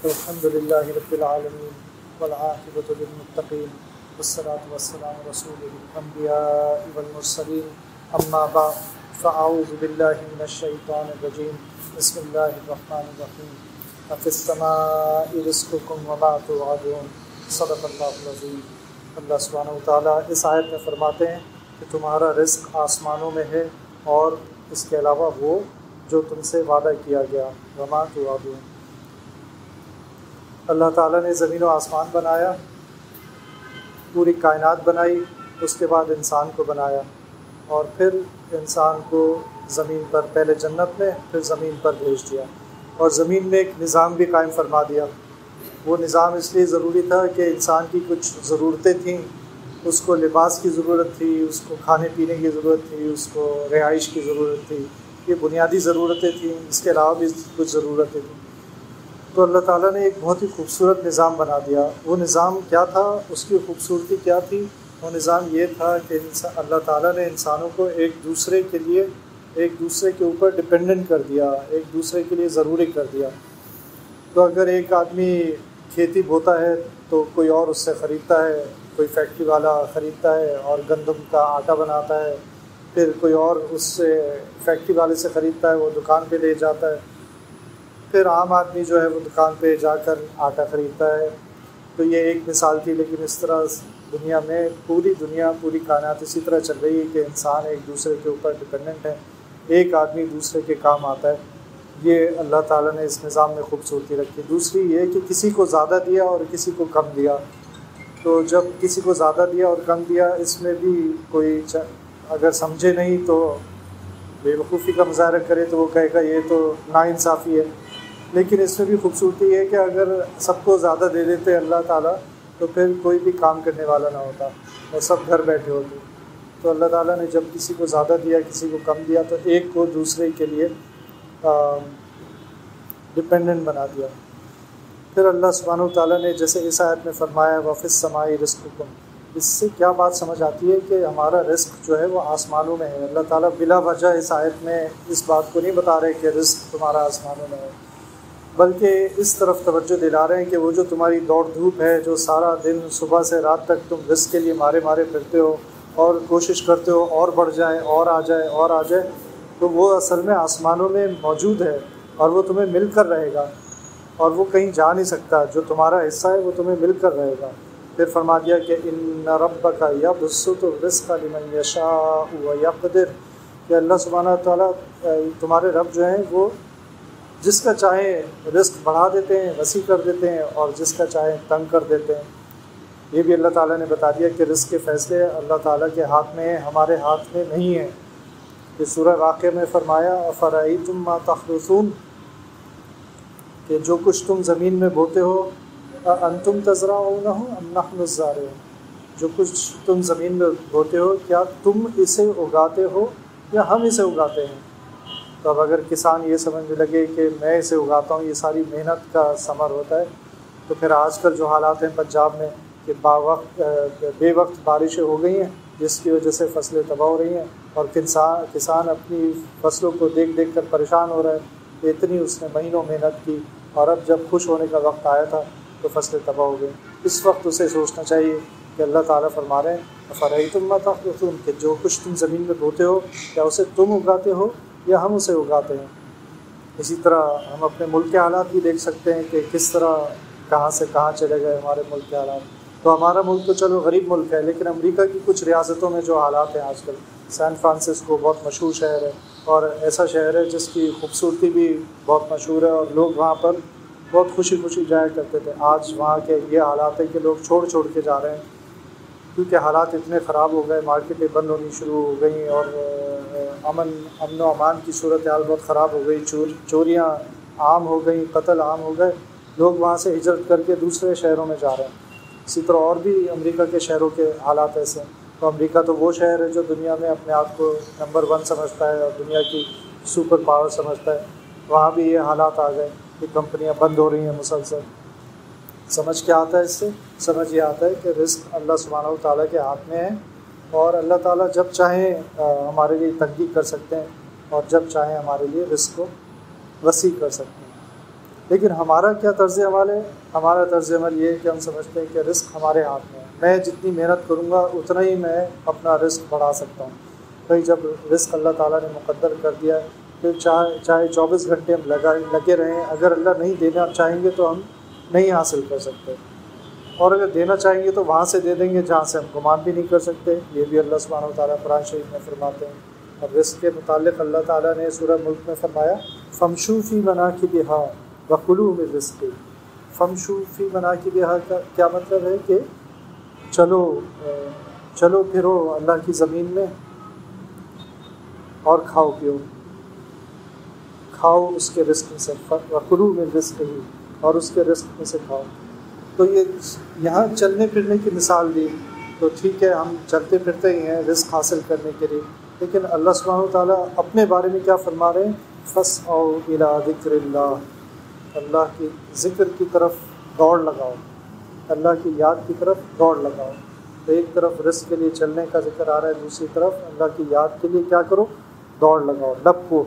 الحمد للہ رب العالمین والعاقبۃ للمتقین والصلاۃ والسلام علی رسول الانبیاء والمرسلین اما بعد فاعوذ باللہ من الشیطان الرجیم بسم اللہ الرحمن الرحیم فی السماء رزقکم وما توعدون صدق اللہ العظیم۔ اللہ سبحانہ وتعالیٰ اس آیت میں فرماتے ہیں کہ تمہارا رزق آسمانوں میں ہے اور اس کے علاوہ وہ جو تم سے وعدہ کیا گیا، وما توعدون۔ اللہ تعالیٰ نے زمین و آسمان بنایا، پوری کائنات بنائی، اس کے بعد انسان کو بنایا اور پھر انسان کو زمین پر، پہلے جنت میں پھر زمین پر بھیج دیا اور زمین میں ایک نظام بھی قائم فرما دیا۔ وہ نظام اس لیے ضروری تھا کہ انسان کی کچھ ضرورتیں تھیں، اس کو لباس کی ضرورت تھی، اس کو کھانے پینے کی ضرورت تھی، اس کو رہائش کی ضرورت تھی، یہ بنیادی ضرورتیں تھیں، اس کے علاوہ بھی کچھ ضرورتیں تھیں۔ تو اللہ تعالیٰ نے ایک بہت ہی خوبصورت نظام بنا دیا۔ وہ نظام کیا تھا، اس کی خوبصورتی کیا تھی؟ وہ نظام یہ تھا کہ اللہ تعالیٰ نے انسانوں کو ایک دوسرے کے اوپر ڈپینڈنٹ کر دیا، ایک دوسرے کے لیے ضروری کر دیا۔ تو اگر ایک آدمی کھیتی بوتا ہے تو کوئی اور اس سے خریدتا ہے، کوئی فیکٹری والا خریدتا ہے اور گندم کا آٹا بناتا ہے، پھر کوئی اور اس سے فیکٹری والے سے خریدتا ہے، وہ دکان پہ لے جاتا ہے، پھر عام آدمی جو ہے وہ دکان پہ جا کر آٹا خریدتا ہے۔ تو یہ ایک مثال تھی، لیکن اس طرح دنیا میں پوری کائنات اسی طرح چل رہی ہے کہ انسان ایک دوسرے کے اوپر ڈپینڈنٹ ہے، ایک آدمی دوسرے کے کام آتا ہے۔ یہ اللہ تعالیٰ نے اس نظام میں خوبصورتی رکھی۔ دوسری یہ کہ کسی کو زیادہ دیا اور کسی کو کم دیا۔ تو جب کسی کو زیادہ دیا اور کم دیا، اس میں بھی کوئی اگر سمجھے نہیں تو بے وقوفی کا مظاہرہ کرے تو وہ کہے گا یہ تو ناانصافی ہے۔ لیکن اس میں بھی خوبصورتی ہے کہ اگر سب کو زیادہ دے دیتے اللہ تعالیٰ تو پھر کوئی بھی کام کرنے والا نہ ہوتا اور سب گھر بیٹھے ہوتے۔ تو اللہ تعالیٰ نے جب کسی کو زیادہ دیا، کسی کو کم دیا، تو ایک کو دوسرے کے لیے ڈپینڈنٹ بنا دیا۔ پھر اللہ سبحانہ وتعالیٰ نے جیسے اس آیت میں فرمایا وَفِي السَّمَاءِ رِزْقُكُمْ، اس سے کیا بات سمجھ آتی ہے کہ ہمارا رزق جو ہے وہ آسمانوں میں ہے۔ اللہ تعالیٰ بلا وجہ اس آیت میں اس بات کو نہیں بتا رہے کہ رزق تمہارا آسمانوں میں ہے، بلکہ اس طرف توجہ دلا رہے ہیں کہ وہ جو تمہاری دوڑ دھوپ ہے، جو سارا دن صبح سے رات تک تم رزق کے لیے مارے پھرتے ہو اور کوشش کرتے ہو اور بڑھ جائے اور آ جائے، تو وہ اصل میں آسمانوں میں موجود ہے اور وہ تمہیں مل کر رہے گا اور وہ کہیں جا نہیں سکتا۔ جو تمہارا حصہ ہے وہ تمہیں مل کر رہے گا۔ پھر فرما دیا کہ ان ربک یبسط الرزق لمن یشاء ویقدر، کہ اللہ سبحانہ تعالیٰ تمہارے رب جو ہیں وہ جس کا چاہے رزق بڑھا دیتے ہیں، وسیع کر دیتے ہیں، اور جس کا چاہے تنگ کر دیتے ہیں۔ یہ بھی اللہ تعالیٰ نے بتا دیا کہ رزق کے فیصلے اللہ تعالیٰ کے ہاتھ میں ہیں، ہمارے ہاتھ میں نہیں ہیں۔ کہ سورہ واقعہ میں فرمایا افرأیتم ما تحرثون، کہ جو کچھ تم زمین میں بوتے ہو، انتم تزرعونہ ام نحن الزارعون، جو کچھ تم زمین میں بوتے ہو کیا تم اسے اگاتے ہو یا ہم اسے اگاتے ہیں؟ تو اب اگر کسان یہ سمجھنے لگے کہ میں اسے اگاتا ہوں، یہ ساری محنت کا ثمر ہوتا ہے، تو پھر آج کل جو حالات ہیں پنجاب میں کہ بے وقت بارشیں ہو گئی ہیں، جس کی وجہ سے فصلیں تباہ ہو رہی ہیں اور کسان اپنی فصلوں کو دیکھ کر پریشان ہو رہا ہے کہ اتنی اس نے مہینوں محنت کی اور اب جب خوش ہونے کا وقت آیا تھا تو فصلیں تباہ ہو گئی۔ اس وقت اسے سوچنا چاہیے کہ اللہ تعالیٰ فرما رہے ہیں افرأیتم ما تحرثون، کہ جو کچھ تم زمین میں بوتے ہو کیا اسے تم اگاتے ہو یا ہم اسے اگاتے ہیں؟ اسی طرح ہم اپنے ملک کے حالات بھی دیکھ سکتے ہیں کہ کس طرح کہاں سے کہاں چلے گئے ہمارے ملک کے حالات۔ تو ہمارا ملک تو چلو غریب ملک ہے، لیکن امریکہ کی کچھ ریاستوں میں جو حالات ہیں آج کل، سین فرانسسکو بہت مشہور شہر ہے اور ایسا شہر ہے جس کی خوبصورتی بھی بہت مشہور ہے اور لوگ وہاں پر بہت خوشی جایا کرتے تھے۔ آج وہاں کے یہ حالات ہے کہ لوگ چھوڑ کے جا رہے ہیں کیونکہ حالات اتنے خراب ہو گئے، مارکیٹیں بند ہونی شروع ہو گئیں اور امن و امان کی صورتحال بہت خراب ہو گئی، چوریاں عام ہو گئیں، قتل عام ہو گئے، لوگ وہاں سے ہجرت کر کے دوسرے شہروں میں جا رہے ہیں۔ اسی طرح اور بھی امریکہ کے شہروں کے حالات ایسے ہیں۔ تو امریکہ تو وہ شہر ہے جو دنیا میں اپنے آپ کو نمبر 1 سمجھتا ہے اور دنیا کی سپر پاور سمجھتا ہے، وہاں بھی یہ حالات آ گئے کہ کمپنیاں بند ہو رہی ہیں مسلسل۔ سمجھ کیا آتا ہے اس سے؟ سمجھ یہ آتا ہے کہ رزق اللہ سبحانہ و تعالیٰ کے ہاتھ میں ہے اور اللہ تعالیٰ جب چاہیں ہمارے لیے تنگی کر سکتے ہیں اور جب چاہیں ہمارے لیے رزق کو وسیع کر سکتے ہیں۔ لیکن ہمارا کیا طرز عمل ہے؟ ہمارا طرز عمل یہ ہے کہ ہم سمجھتے ہیں کہ رزق ہمارے ہاتھ میں ہے، میں جتنی محنت کروں گا اتنا ہی میں اپنا رزق بڑھا سکتا ہوں۔ بھائی جب رزق اللہ تعالیٰ نے مقدر کر دیا ہے، پھر چاہے 24 گھنٹے ہم لگے رہیں، اگر اللہ نہیں دینا چاہیں گے تو ہم نہیں حاصل کر سکتے، اور اگر دینا چاہیں گے تو وہاں سے دے دیں گے جہاں سے ہم گمان بھی نہیں کر سکتے۔ یہ بھی اللہ سبحانہ و تعالیٰ قرآن شریف میں فرماتے ہیں۔ اور رزق کے متعلق اللہ تعالیٰ نے سورہ ملک میں فرمایا فَامْشُوا فِي مَنَاكِبِهَا وَكُلُوا مِن رِزْقِهِ۔ فَامْشُوا فِي مَنَاكِبِهَا کا کیا مطلب ہے کہ چلو پھرو اللہ کی زمین میں اور کھاؤ پیو، کھاؤ اس کے رزق میں سے، وَكُلُوا مِن رِزْقِهِ، اور اس کے رزق میں سے کھاؤ۔ تو یہ یہاں چلنے پھرنے کی مثال دی، تو ٹھیک ہے ہم چلتے پھرتے ہی ہیں رزق حاصل کرنے کے لیے، لیکن اللہ سبحانہ وتعالیٰ اپنے بارے میں کیا فرما رہے ہیں؟ فَاسْعَوْا إِلَىٰ ذِكْرِ اللَّهِ، اللہ کی ذکر کی طرف دوڑ لگاؤ، اللہ کی یاد کی طرف دوڑ لگاؤ۔ تو ایک طرف رزق کے لیے چلنے کا ذکر آ رہا ہے، دوسری طرف اللہ کی یاد کے لیے کیا کرو؟ دوڑ لگاؤ، لپکو۔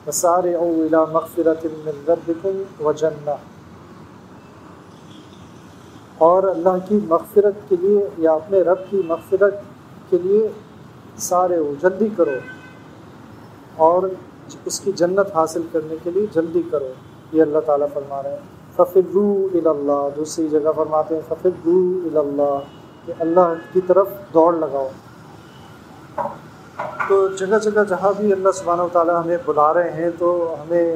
وَسَارِعُوا إِلَىٰ مَغْفِرَةٍ مِّن رَّبِّكُمْ وَجَنَّةٍ، اور اللہ کی مغفرت کے لیے یا اپنے رب کی مغفرت کے لیے سارے ہو، جلدی کرو، اور اس کی جنت حاصل کرنے کے لیے جلدی کرو، یہ اللہ تعالیٰ فرما رہے ہیں۔ فَفِرُّوا إِلَى اللَّهِ، دوسری جگہ فرماتے ہیں فَفِرُّوا إِلَى اللَّهِ، کہ اللہ کی طرف دوڑ لگاؤ۔ تو جگہ جگہ جہاں بھی اللہ سبحانہ و تعالیٰ ہمیں بلا رہے ہیں تو ہمیں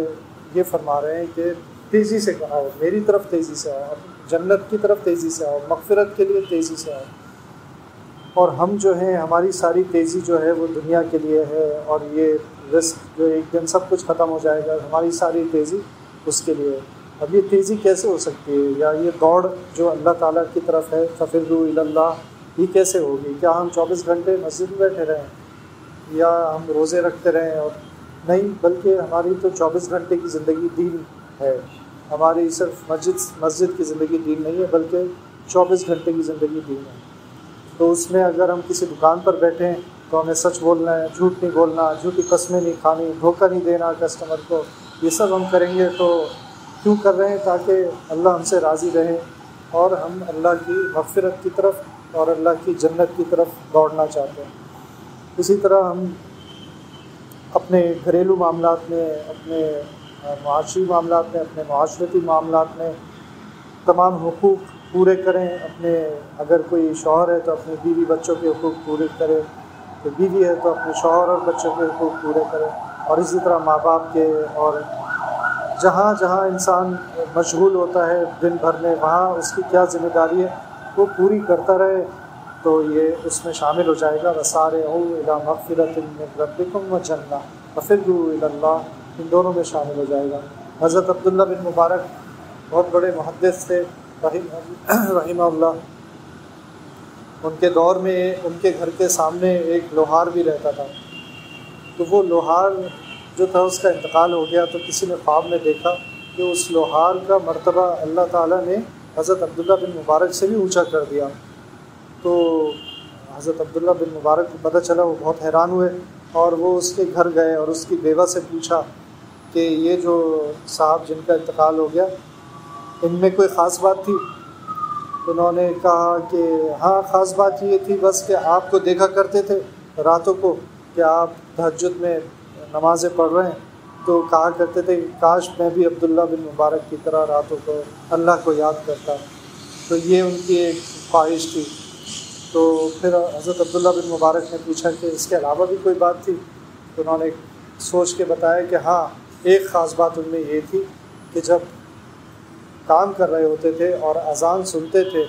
یہ فرما رہے ہیں کہ تیزی سے آؤ، میری طرف تیزی سے آؤ، جنت کی طرف تیزی سے آؤ، مغفرت کے لیے تیزی سے آؤ۔ اور ہم جو ہیں ہماری ساری تیزی جو ہے وہ دنیا کے لیے ہے، اور یہ رزق جو ایک دن سب کچھ ختم ہو جائے گا، ہماری ساری تیزی اس کے لیے ہے۔ اب یہ تیزی کیسے ہو سکتی ہے، یا یہ دوڑ جو اللہ تعالیٰ کی طرف ہے فَفِرُّوا إِلَى اللَّهِ، یہ کیسے ہوگی؟ کیا ہم 24 گھنٹے مسجد میں بیٹھے رہیں یا ہم روزے رکھتے رہیں؟ اور نہیں، بلکہ ہماری تو 24 گھنٹے کی زندگی دین ہے، ہماری صرف مسجد کی زندگی دین نہیں ہے، بلکہ 24 گھنٹے کی زندگی دین ہے۔ تو اس میں اگر ہم کسی دکان پر بیٹھے ہیں تو ہمیں سچ بولنا ہے، جھوٹ نہیں بولنا، جھوٹی قسمیں نہیں کھانی، دھوکہ نہیں دینا کسٹمر کو، یہ سب ہم کریں گے تو کیوں کر رہے ہیں؟ تاکہ اللہ ہم سے راضی رہے، اور ہم اللہ کی مغفرت کی طرف اور اللہ کی جنت کی طرف دوڑنا چاہتے ہیں۔ اسی طرح ہم اپنے گھریلو معاملات میں، اپنے معاشی معاملات میں، اپنے معاشرتی معاملات میں تمام حقوق پورے کریں۔ اپنے اگر کوئی شوہر ہے تو اپنے بیوی بچوں کے حقوق پورے کرے، تو بیوی ہے تو اپنے شوہر اور بچوں کے حقوق پورے کرے، اور اسی طرح ماں باپ کے، اور جہاں جہاں انسان مشغول ہوتا ہے دن بھر میں وہاں اس کی کیا ذمہ داری ہے وہ پوری کرتا رہے، تو یہ اس میں شامل ہو جائے گا۔ وَسَارِعُوا إِلَىٰ مَغْفِرَةٍ مِّن رَّبِّكُمْ وَجَنَّةٍ، وَفِرُّوا إِلَى اللَّهِ، ان دونوں میں شامل ہو جائے گا۔ حضرت عبداللہ بن مبارک بہت بڑے محدث تھے رحمہ اللہ، ان کے دور میں ان کے گھر کے سامنے ایک لوہار بھی رہتا تھا، تو وہ لوہار جو تھا اس کا انتقال ہو گیا، تو کسی نے خواب میں دیکھا کہ اس لوہار کا مرتبہ اللہ تعالیٰ نے حضرت عبداللہ بن مبارک سے بھی اونچا کر دیا۔ تو حضرت عبداللہ بن مبارک کو پتہ چلا، وہ بہت حیران ہوئے، اور وہ اس کے گھر گئے اور اس کی بیوہ سے پوچھا کہ یہ جو صاحب جن کا انتقال ہو گیا ان میں کوئی خاص بات تھی؟ انہوں نے کہا کہ ہاں، خاص بات یہ تھی بس کہ آپ کو دیکھا کرتے تھے راتوں کو کہ آپ تہجد میں نمازیں پڑھ رہے ہیں، تو کہا کرتے تھے کاش میں بھی عبداللہ بن مبارک کی طرح راتوں کو اللہ کو یاد کرتا۔ تو یہ ان کی ایک خواہش تھی۔ تو پھر حضرت عبداللہ بن مبارک نے پوچھا کہ اس کے علاوہ بھی کوئی بات تھی؟ تو انہوں نے سوچ کے بتایا کہ ہاں، ایک خاص بات ان میں یہ تھی کہ جب کام کر رہے ہوتے تھے اور اذان سنتے تھے،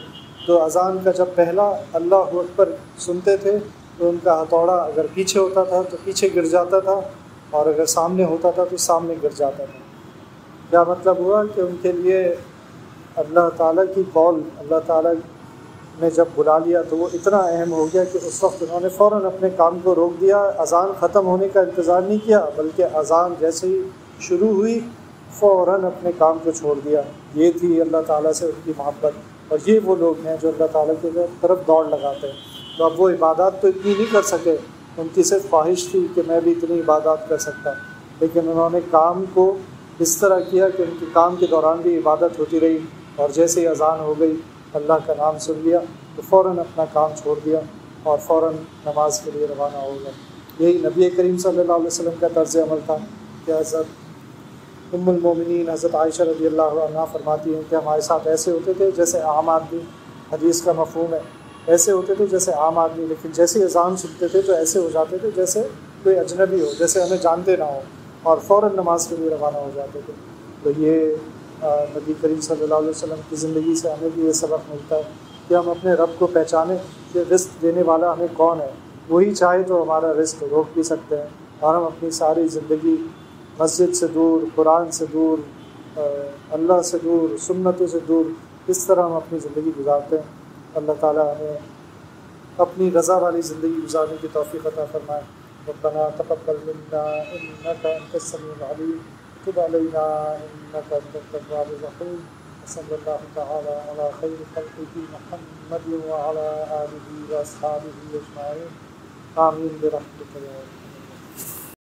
تو اذان کا جب پہلا اللہ اکبر سنتے تھے تو ان کا ہتھوڑا اگر پیچھے ہوتا تھا تو پیچھے گر جاتا تھا، اور اگر سامنے ہوتا تھا تو سامنے گر جاتا تھا۔ کیا مطلب ہوا کہ ان کے لیے اللہ تعالیٰ کی قول، اللہ تعالیٰ نے جب بلا لیا تو وہ اتنا اہم ہو گیا کہ اس وقت انہوں نے فوراً اپنے کام کو روک دیا، اذان ختم ہونے کا انتظار نہیں کیا، بلکہ اذان جیسے ہی شروع ہوئی فوراً اپنے کام کو چھوڑ دیا۔ یہ تھی اللہ تعالیٰ سے ان کی محبت، اور یہ وہ لوگ ہیں جو اللہ تعالیٰ کی طرف دوڑ لگاتے ہیں۔ تو اب وہ عبادات تو اتنی نہیں کر سکے، ان کی صرف خواہش تھی کہ میں بھی اتنی عبادات کر سکتا، لیکن انہوں نے کام کو اس طرح کیا کہ ان کے کام کے دوران بھی عبادت ہوتی رہی، اور جیسے ہی اذان ہو گئی اللہ کا نام سن لیا تو فوراً اپنا کام چھوڑ دیا اور فوراً نماز کے لیے روانہ ہو گیا۔ یہی نبی کریم صلی اللہ علیہ وسلم کا طرز عمل تھا کہ حضرت ام المومنین حضرت عائشہ رضی اللہ عنہا فرماتی ہیں کہ ہمارے ساتھ ایسے ہوتے تھے جیسے عام آدمی، حدیث کا مفہوم ہے، ایسے ہوتے تھے جیسے عام آدمی، لیکن جیسے اذان سنتے تھے تو ایسے ہو جاتے تھے جیسے کوئی اجنبی ہو، جیسے ہمیں جانتے نہ ہو، اور فوراً نماز کے لیے روانہ ہو جاتے تھے۔ تو یہ نبی کریم صلی اللہ علیہ وسلم کی زندگی سے ہمیں بھی یہ سبق ملتا ہے کہ ہم اپنے رب کو پہچانیں کہ رزق دینے والا ہمیں کون ہے، وہی چاہے تو ہمارا رزق روک بھی سکتے ہیں، اور ہم اپنی ساری زندگی مسجد سے دور، قرآن سے دور، اللہ سے دور، سنتوں سے دور، اس طرح ہم اپنی زندگی گزارتے ہیں۔ اللہ تعالیٰ ہمیں اپنی رضا والی زندگی گزارنے کی توفیق عطا فرمائے۔ ربنا تقبل منا انك انت السميع العليم وتب علينا انك انت التواب الرحيم، وصلى الله تعالى على خير خلقه محمد وعلى آله واصحابه اجمعين، آمين برحمتك يا رب۔